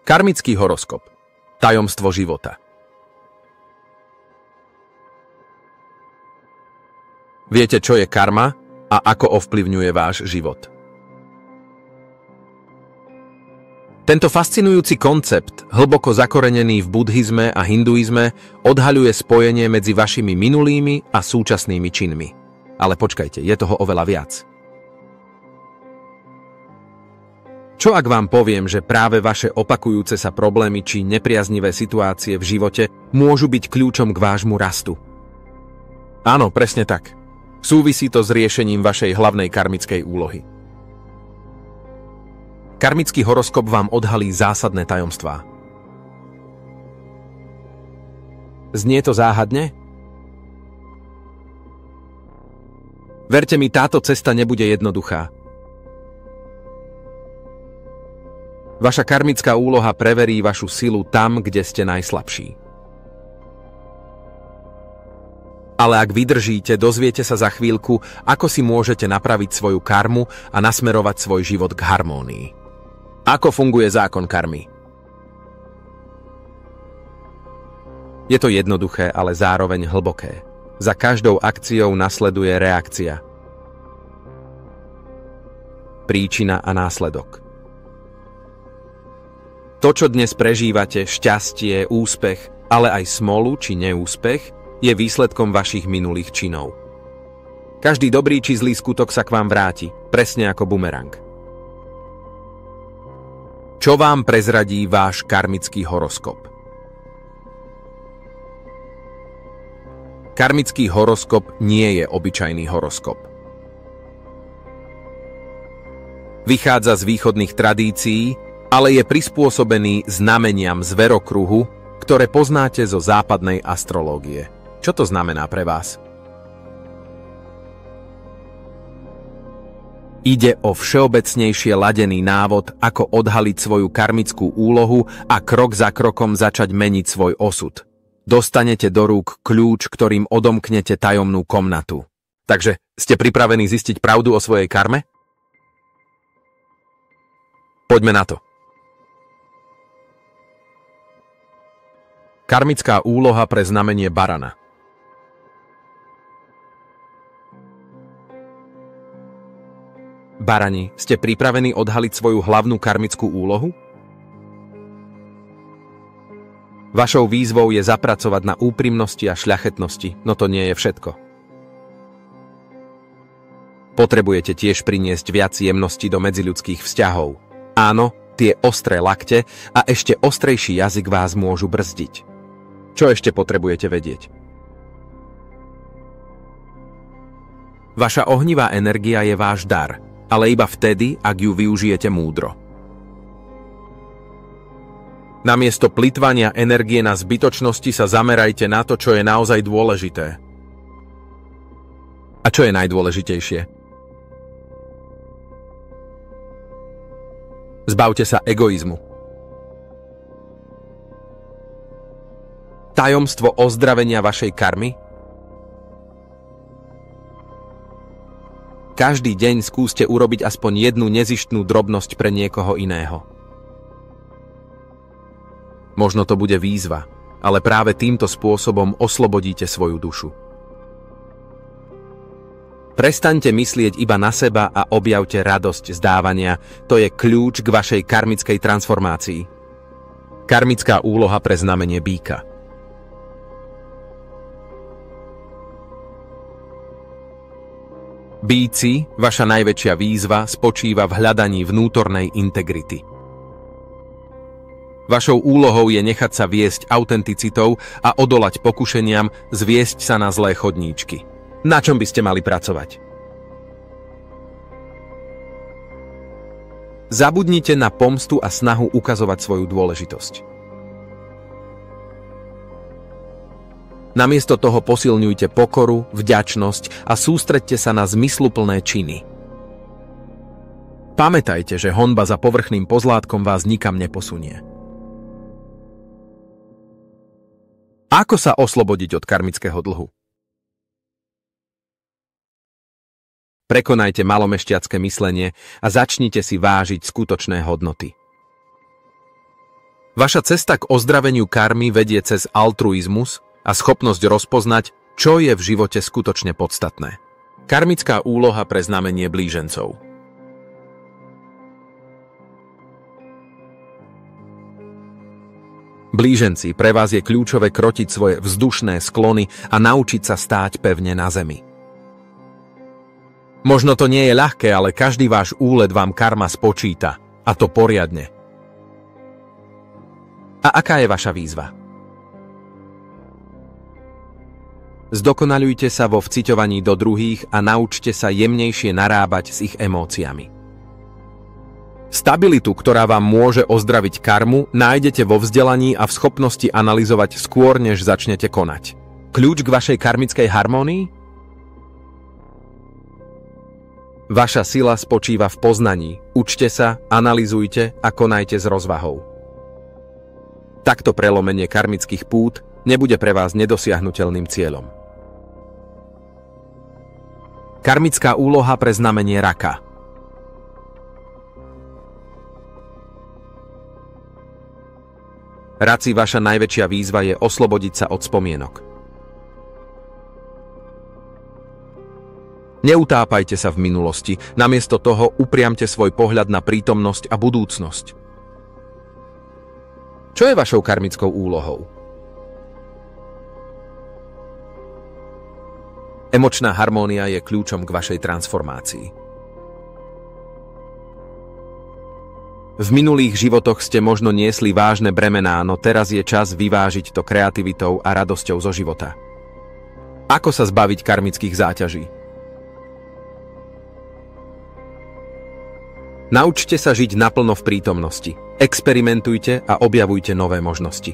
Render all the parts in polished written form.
Karmický horoskop. Tajomstvo života. Viete, čo je karma a ako ovplyvňuje váš život? Tento fascinujúci koncept, hlboko zakorenený v buddhizme a hinduizme, odhaľuje spojenie medzi vašimi minulými a súčasnými činmi. Ale počkajte, je toho oveľa viac. Čo ak vám poviem, že práve vaše opakujúce sa problémy či nepriaznivé situácie v živote môžu byť kľúčom k vášmu rastu? Áno, presne tak. Súvisí to s riešením vašej hlavnej karmickej úlohy. Karmický horoskop vám odhalí zásadné tajomstvá. Znie to záhadne? Verte mi, táto cesta nebude jednoduchá. Vaša karmická úloha preverí vašu silu tam, kde ste najslabší. Ale ak vydržíte, dozviete sa za chvíľku, ako si môžete napraviť svoju karmu a nasmerovať svoj život k harmónii. Ako funguje zákon karmy? Je to jednoduché, ale zároveň hlboké. Za každou akciou nasleduje reakcia. Príčina a následok. To, čo dnes prežívate, šťastie, úspech, ale aj smolu či neúspech, je výsledkom vašich minulých činov. Každý dobrý či zlý skutok sa k vám vráti, presne ako bumerang. Čo vám prezradí váš karmický horoskop? Karmický horoskop nie je obyčajný horoskop. Vychádza z východných tradícií, ale je prispôsobený znameniam zverokruhu, ktoré poznáte zo západnej astrológie. Čo to znamená pre vás? Ide o všeobecnejšie ladený návod, ako odhaliť svoju karmickú úlohu a krok za krokom začať meniť svoj osud. Dostanete do rúk kľúč, ktorým odomknete tajomnú komnatu. Takže ste pripravení zistiť pravdu o svojej karme? Poďme na to. Karmická úloha pre znamenie barana. Barani, ste pripravení odhaliť svoju hlavnú karmickú úlohu? Vašou výzvou je zapracovať na úprimnosti a šľachetnosti, no to nie je všetko. Potrebujete tiež priniesť viac jemnosti do medziľudských vzťahov. Áno, tie ostré lakte a ešte ostrejší jazyk vás môžu brzdiť. Čo ešte potrebujete vedieť? Vaša ohnivá energia je váš dar, ale iba vtedy, ak ju využijete múdro. Namiesto plytvania energie na zbytočnosti sa zamerajte na to, čo je naozaj dôležité. A čo je najdôležitejšie? Zbavte sa egoizmu. Tajomstvo ozdravenia vašej karmy? Každý deň skúste urobiť aspoň jednu nezištnú drobnosť pre niekoho iného. Možno to bude výzva, ale práve týmto spôsobom oslobodíte svoju dušu. Prestaňte myslieť iba na seba a objavte radosť z dávania. To je kľúč k vašej karmickej transformácii. Karmická úloha pre znamenie býka. Býci, vaša najväčšia výzva spočíva v hľadaní vnútornej integrity. Vašou úlohou je nechať sa viesť autenticitou a odolať pokušeniam zviesť sa na zlé chodníčky. Na čom by ste mali pracovať? Zabudnite na pomstu a snahu ukazovať svoju dôležitosť. Namiesto toho posilňujte pokoru, vďačnosť a sústreďte sa na zmysluplné činy. Pamätajte, že honba za povrchným pozlátkom vás nikam neposunie. Ako sa oslobodiť od karmického dlhu? Prekonajte malomešťacké myslenie a začnite si vážiť skutočné hodnoty. Vaša cesta k ozdraveniu karmy vedie cez altruizmus a schopnosť rozpoznať, čo je v živote skutočne podstatné. Karmická úloha pre znamenie blížencov. Blíženci, pre vás je kľúčové krotiť svoje vzdušné sklony a naučiť sa stáť pevne na zemi. Možno to nie je ľahké, ale každý váš úlet vám karma spočíta, a to poriadne. A aká je vaša výzva? Zdokonaľujte sa vo vciťovaní do druhých a naučte sa jemnejšie narábať s ich emóciami. Stabilitu, ktorá vám môže ozdraviť karmu, nájdete vo vzdelaní a v schopnosti analyzovať skôr, než začnete konať. Kľúč k vašej karmickej harmónii? Vaša sila spočíva v poznaní. Učte sa, analyzujte a konajte s rozvahou. Takto prelomenie karmických pút nebude pre vás nedosiahnuteľným cieľom. Karmická úloha pre znamenie raka. Raci, vaša najväčšia výzva je oslobodiť sa od spomienok. Neutápajte sa v minulosti, namiesto toho upriamte svoj pohľad na prítomnosť a budúcnosť. Čo je vašou karmickou úlohou? Emočná harmónia je kľúčom k vašej transformácii. V minulých životoch ste možno niesli vážne bremená, no teraz je čas vyvážiť to kreativitou a radosťou zo života. Ako sa zbaviť karmických záťaží? Naučte sa žiť naplno v prítomnosti. Experimentujte a objavujte nové možnosti.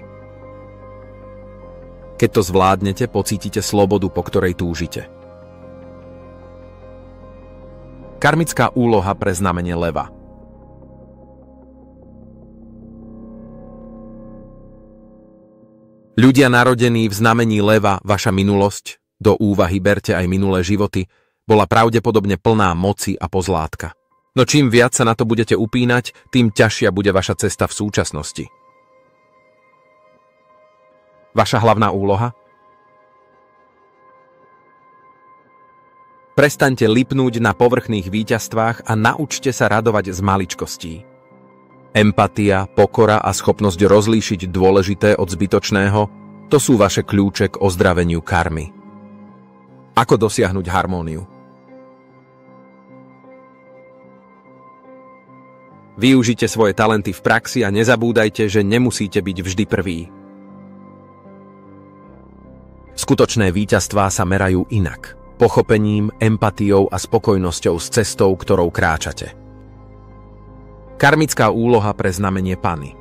Keď to zvládnete, pocítite slobodu, po ktorej túžite. Karmická úloha pre znamenie leva. Ľudia narodení v znamení leva, vaša minulosť, do úvahy berte aj minulé životy, bola pravdepodobne plná moci a pozlátka. No čím viac sa na to budete upínať, tým ťažšia bude vaša cesta v súčasnosti. Vaša hlavná úloha? Prestaňte lipnúť na povrchných víťazstvách a naučte sa radovať z maličkostí. Empatia, pokora a schopnosť rozlíšiť dôležité od zbytočného, to sú vaše kľúče k ozdraveniu karmy. Ako dosiahnuť harmóniu? Využite svoje talenty v praxi a nezabúdajte, že nemusíte byť vždy prvý. Skutočné víťazstvá sa merajú inak. Pochopením, empatiou a spokojnosťou s cestou, ktorou kráčate. Karmická úloha pre znamenie Panny.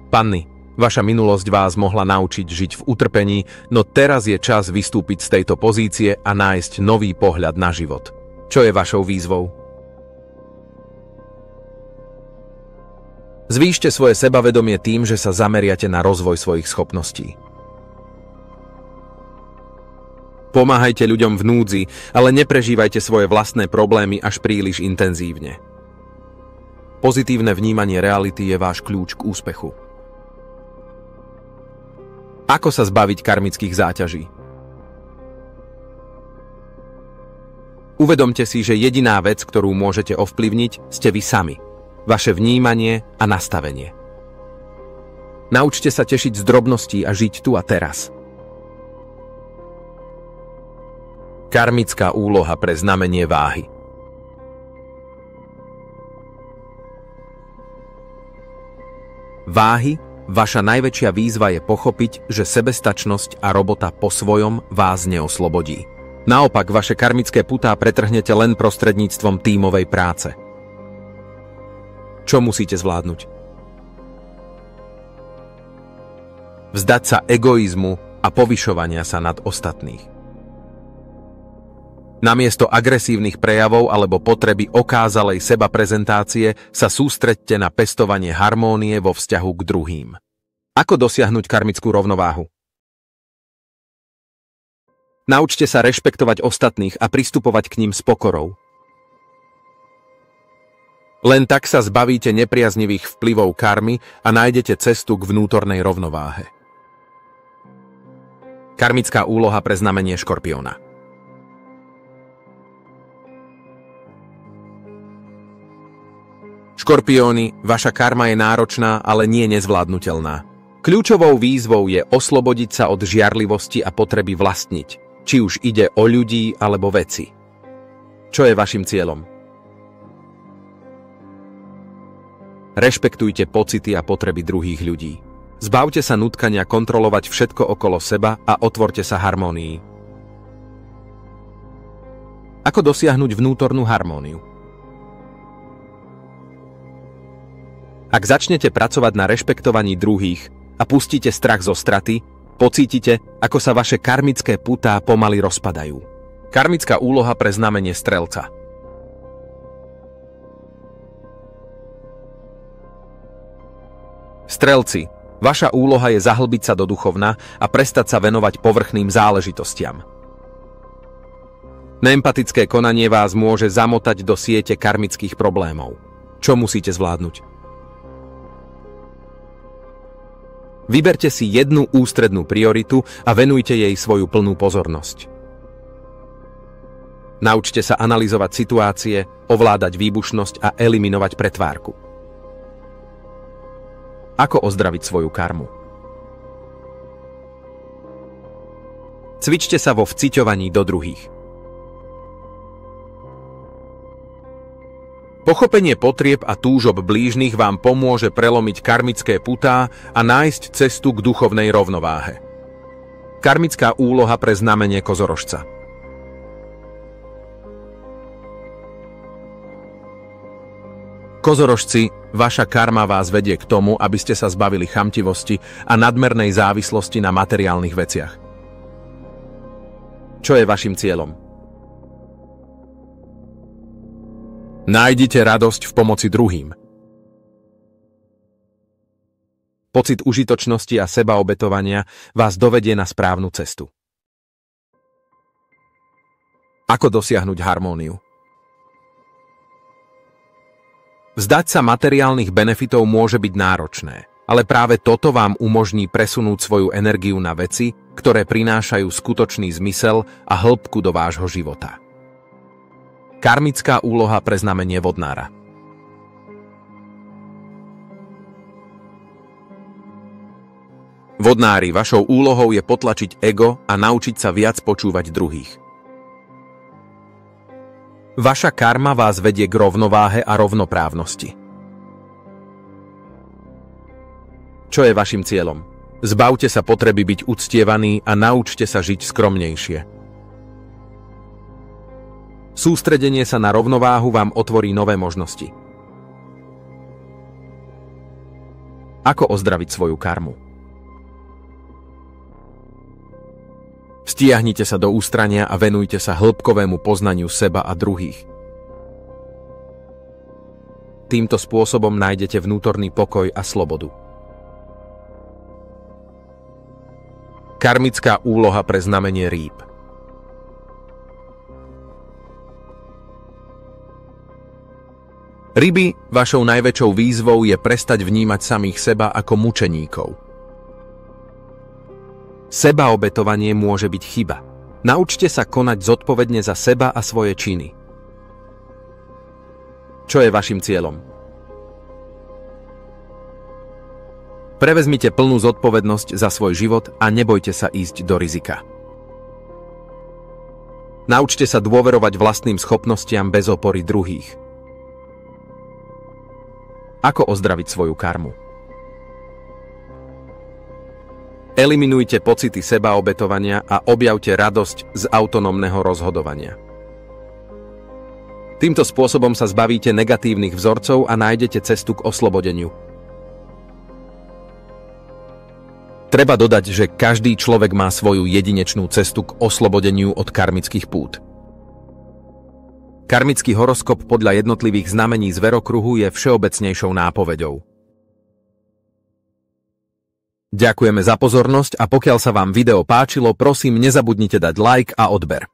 Panny, vaša minulosť vás mohla naučiť žiť v utrpení, no teraz je čas vystúpiť z tejto pozície a nájsť nový pohľad na život. Čo je vašou výzvou? Zvýšte svoje sebavedomie tým, že sa zameriate na rozvoj svojich schopností. Pomáhajte ľuďom v núdzi, ale neprežívajte svoje vlastné problémy až príliš intenzívne. Pozitívne vnímanie reality je váš kľúč k úspechu. Ako sa zbaviť karmických záťaží? Uvedomte si, že jediná vec, ktorú môžete ovplyvniť, ste vy sami. Vaše vnímanie a nastavenie. Naučte sa tešiť z drobností a žiť tu a teraz. Karmická úloha pre znamenie váhy. Váhy, vaša najväčšia výzva je pochopiť, že sebestačnosť a robota po svojom vás neoslobodí. Naopak, vaše karmické putá pretrhnete len prostredníctvom tímovej práce. Čo musíte zvládnuť? Vzdať sa egoizmu a povyšovania sa nad ostatných. Namiesto agresívnych prejavov alebo potreby okázalej sebaprezentácie sa sústreďte na pestovanie harmónie vo vzťahu k druhým. Ako dosiahnuť karmickú rovnováhu? Naučte sa rešpektovať ostatných a pristupovať k ním s pokorou. Len tak sa zbavíte nepriaznivých vplyvov karmy a nájdete cestu k vnútornej rovnováhe. Karmická úloha pre znamenie Škorpióna. Škorpióni, vaša karma je náročná, ale nie nezvládnutelná. Kľúčovou výzvou je oslobodiť sa od žiarlivosti a potreby vlastniť, či už ide o ľudí alebo veci. Čo je vašim cieľom? Rešpektujte pocity a potreby druhých ľudí. Zbavte sa nutkania kontrolovať všetko okolo seba a otvorte sa harmónii. Ako dosiahnuť vnútornú harmóniu? Ak začnete pracovať na rešpektovaní druhých a pustíte strach zo straty, pocítite, ako sa vaše karmické putá pomaly rozpadajú. Karmická úloha pre znamenie Strelca. Strelci, vaša úloha je zahlbiť sa do duchovna a prestať sa venovať povrchným záležitostiam. Neempatické konanie vás môže zamotať do siete karmických problémov. Čo musíte zvládnuť? Vyberte si jednu ústrednú prioritu a venujte jej svoju plnú pozornosť. Naučte sa analyzovať situácie, ovládať výbušnosť a eliminovať pretvárku. Ako ozdraviť svoju karmu? Cvičte sa vo vciťovaní do druhých. Pochopenie potrieb a túžob blížnych vám pomôže prelomiť karmické putá a nájsť cestu k duchovnej rovnováhe. Karmická úloha pre znamenie Kozorožca. Kozorožci, vaša karma vás vedie k tomu, aby ste sa zbavili chamtivosti a nadmernej závislosti na materiálnych veciach. Čo je vašim cieľom? Nájdite radosť v pomoci druhým. Pocit užitočnosti a sebaobetovania vás dovedie na správnu cestu. Ako dosiahnuť harmóniu? Vzdať sa materiálnych benefitov môže byť náročné, ale práve toto vám umožní presunúť svoju energiu na veci, ktoré prinášajú skutočný zmysel a hĺbku do vášho života. Karmická úloha pre znamenie Vodnára. Vodnári, vašou úlohou je potlačiť ego a naučiť sa viac počúvať druhých. Vaša karma vás vedie k rovnováhe a rovnoprávnosti. Čo je vašim cieľom? Zbavte sa potreby byť uctievaný a naučte sa žiť skromnejšie. Sústredenie sa na rovnováhu vám otvorí nové možnosti. Ako ozdraviť svoju karmu? Stiahnite sa do ústrania a venujte sa hĺbkovému poznaniu seba a druhých. Týmto spôsobom nájdete vnútorný pokoj a slobodu. Karmická úloha pre znamenie Rýb. Ryby, vašou najväčšou výzvou je prestať vnímať samých seba ako mučeníkov. Sebaobetovanie môže byť chyba. Naučte sa konať zodpovedne za seba a svoje činy. Čo je vašim cieľom? Prevezmite plnú zodpovednosť za svoj život a nebojte sa ísť do rizika. Naučte sa dôverovať vlastným schopnostiam bez opory druhých. Ako ozdraviť svoju karmu? Eliminujte pocity sebaobetovania a objavte radosť z autonómneho rozhodovania. Týmto spôsobom sa zbavíte negatívnych vzorcov a nájdete cestu k oslobodeniu. Treba dodať, že každý človek má svoju jedinečnú cestu k oslobodeniu od karmických pút. Karmický horoskop podľa jednotlivých znamení zverokruhu je všeobecnejšou nápoveďou. Ďakujeme za pozornosť a pokiaľ sa vám video páčilo, prosím nezabudnite dať like a odber.